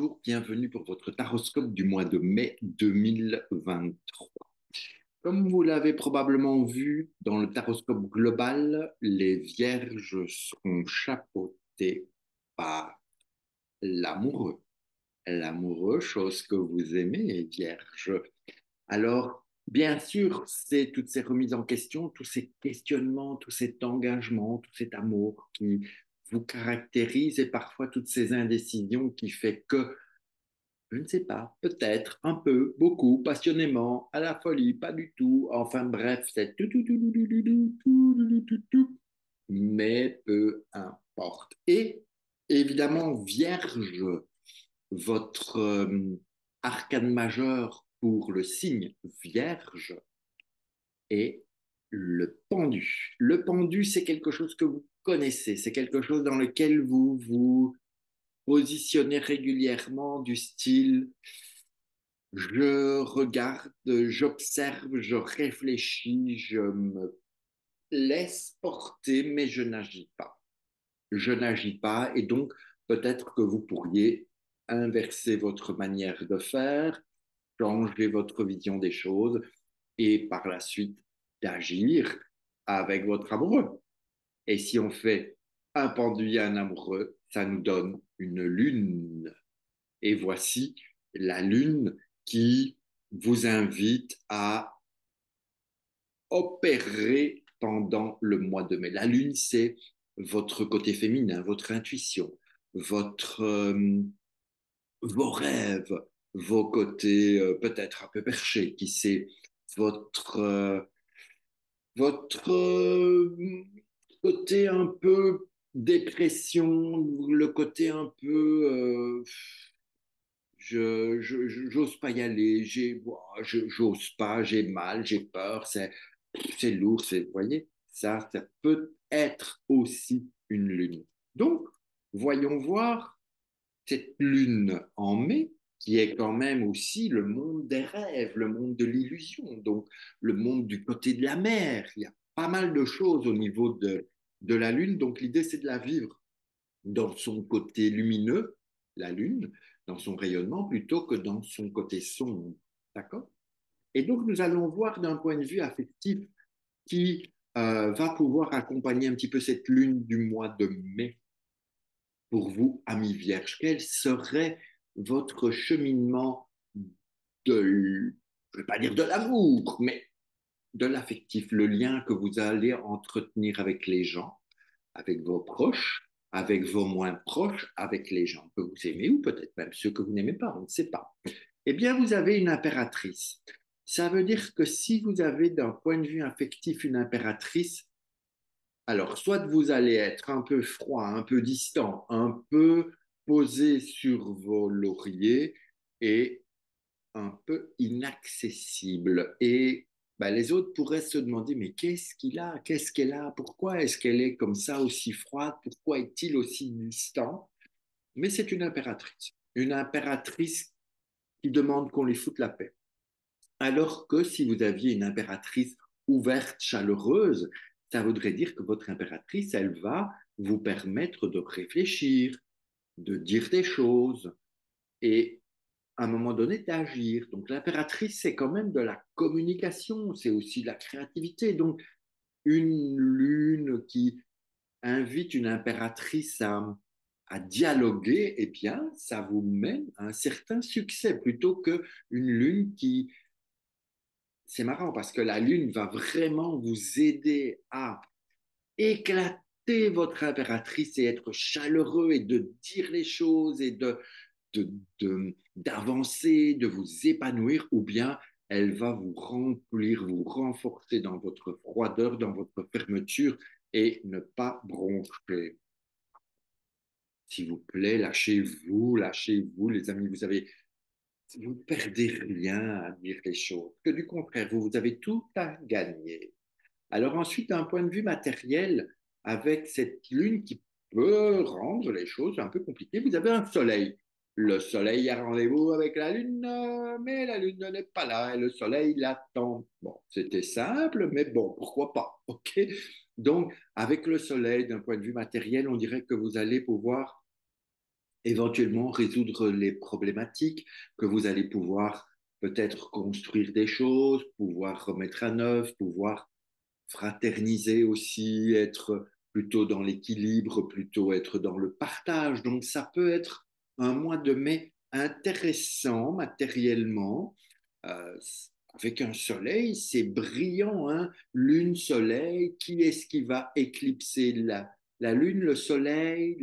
bonjour, bienvenue pour votre taroscope du mois de mai 2023. Comme vous l'avez probablement vu dans le taroscope global, les vierges seront chapeautées par l'amoureux. L'amoureux, chose que vous aimez, vierge. Alors, bien sûr, c'est toutes ces remises en question, tous ces questionnements, tout cet engagement, tout cet amour qui vous caractérise et parfois toutes ces indécisions qui fait que je ne sais pas, peut-être, un peu, beaucoup, passionnément, à la folie, pas du tout. Enfin bref, c'est tout, mais peu importe. Et évidemment, Vierge, votre arcane majeur pour le signe Vierge est le pendu. Le pendu, c'est quelque chose que vous connaissez, c'est quelque chose dans lequel vous vous positionnez régulièrement du style je regarde, j'observe, je réfléchis, je me laisse porter, mais je n'agis pas. Je n'agis pas et donc peut-être que vous pourriez inverser votre manière de faire, changer votre vision des choses et par la suite d'agir avec votre amoureux. Et si on fait un pendu et un amoureux, ça nous donne une lune. Et voici la lune qui vous invite à opérer pendant le mois de mai. La lune, c'est votre côté féminin, votre intuition, votre, vos rêves, vos côtés peut-être un peu perchés, qui sait, votre, votre côté un peu dépression, le côté un peu j'ose pas y aller, j'ose pas, j'ai mal, j'ai peur, c'est lourd, vous voyez, ça peut être aussi une lune. Donc, voyons voir cette lune en mai, qui est quand même aussi le monde des rêves, le monde de l'illusion, donc le monde du côté de la mer. Il y a pas mal de choses au niveau de la lune, donc l'idée, c'est de la vivre dans son côté lumineux, la Lune, dans son rayonnement, plutôt que dans son côté sombre. D'accord? Et donc, nous allons voir d'un point de vue affectif qui va pouvoir accompagner un petit peu cette Lune du mois de mai pour vous, amis vierges. Quel serait votre cheminement de, je ne vais pas dire de l'amour, mais de l'affectif, le lien que vous allez entretenir avec les gens, avec vos proches, avec vos moins proches, avec les gens que vous aimez ou peut-être même ceux que vous n'aimez pas, on ne sait pas. Eh bien, vous avez une impératrice. Ça veut dire que si vous avez d'un point de vue affectif une impératrice, alors soit vous allez être un peu froid, un peu distant, un peu posé sur vos lauriers et un peu inaccessible. Et ben, les autres pourraient se demander, mais qu'est-ce qu'il a? Qu'est-ce qu'elle a? Pourquoi est-ce qu'elle est comme ça aussi froide? Pourquoi est-il aussi distant? Mais c'est une impératrice. Une impératrice qui demande qu'on lui foute la paix. Alors que si vous aviez une impératrice ouverte, chaleureuse, ça voudrait dire que votre impératrice, elle va vous permettre de réfléchir, de dire des choses et à un moment donné d'agir. Donc l'impératrice, c'est quand même de la communication, c'est aussi de la créativité. Donc une lune qui invite une impératrice à dialoguer, eh bien, ça vous mène à un certain succès plutôt que une lune qui... C'est marrant parce que la lune va vraiment vous aider à éclater votre impératrice et être chaleureux et de dire les choses et d'avancer, de vous épanouir, ou bien elle va vous remplir, vous renforcer dans votre froideur, dans votre fermeture et ne pas broncher. S'il vous plaît, lâchez-vous, les amis. Vous ne perdez rien à dire les choses. Que du contraire, vous avez tout à gagner. Alors ensuite, d'un point de vue matériel, avec cette lune qui peut rendre les choses un peu compliquées, vous avez un soleil. Le soleil a rendez-vous avec la lune, mais la lune n'est pas là et le soleil l'attend. Bon, c'était simple, mais bon, pourquoi pas, ok? Donc, avec le soleil, d'un point de vue matériel, on dirait que vous allez pouvoir éventuellement résoudre les problématiques, que vous allez pouvoir peut-être construire des choses, pouvoir remettre à neuf, pouvoir fraterniser aussi, être plutôt dans l'équilibre, plutôt être dans le partage. Donc ça peut être un mois de mai intéressant matériellement, euh, avec un soleil, c'est brillant, hein? Lune, soleil, qui est-ce qui va éclipser la lune, le soleil,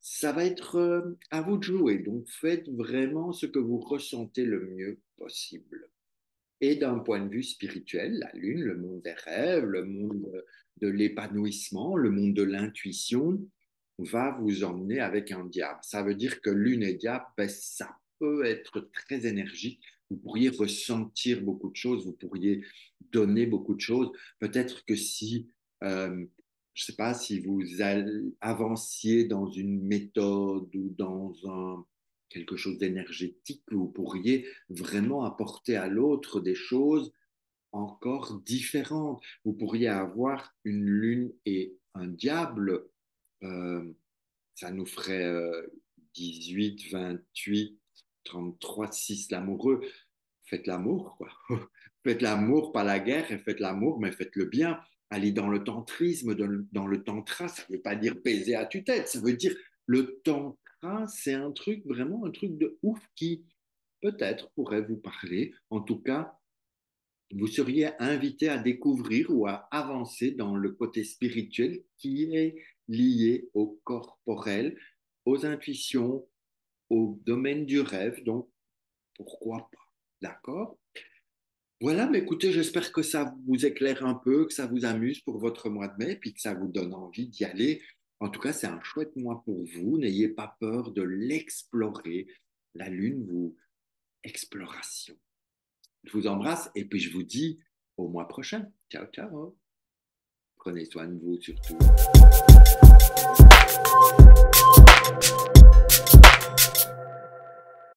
ça va être à vous de jouer. Donc faites vraiment ce que vous ressentez le mieux possible. Et d'un point de vue spirituel, la lune, le monde des rêves, le monde de l'épanouissement, le monde de l'intuition, va vous emmener avec un diable. Ça veut dire que lune et diable, ben, ça peut être très énergique. Vous pourriez ressentir beaucoup de choses, vous pourriez donner beaucoup de choses. Peut-être que si, je ne sais pas, si vous avanciez dans une méthode ou dans quelque chose d'énergétique, vous pourriez vraiment apporter à l'autre des choses encore différentes. Vous pourriez avoir une lune et un diable, euh, ça nous ferait 18, 28, 33, 6 l'amoureux. Faites l'amour, quoi. Faites l'amour, pas la guerre, et faites l'amour, mais faites le bien. Allez dans le tantrisme, dans le tantra, ça ne veut pas dire baiser à tue-tête, ça veut dire le tantra, c'est un truc, vraiment un truc de ouf qui peut-être pourrait vous parler. En tout cas, vous seriez invité à découvrir ou à avancer dans le côté spirituel qui est lié au corporel, aux intuitions, au domaine du rêve. Donc, pourquoi pas? D'accord? Voilà, mais écoutez, j'espère que ça vous éclaire un peu, que ça vous amuse pour votre mois de mai, puis que ça vous donne envie d'y aller. En tout cas, c'est un chouette mois pour vous. N'ayez pas peur de l'explorer. La Lune, vous, exploration. Je vous embrasse et puis je vous dis au mois prochain. Ciao, ciao. Prenez soin de vous surtout.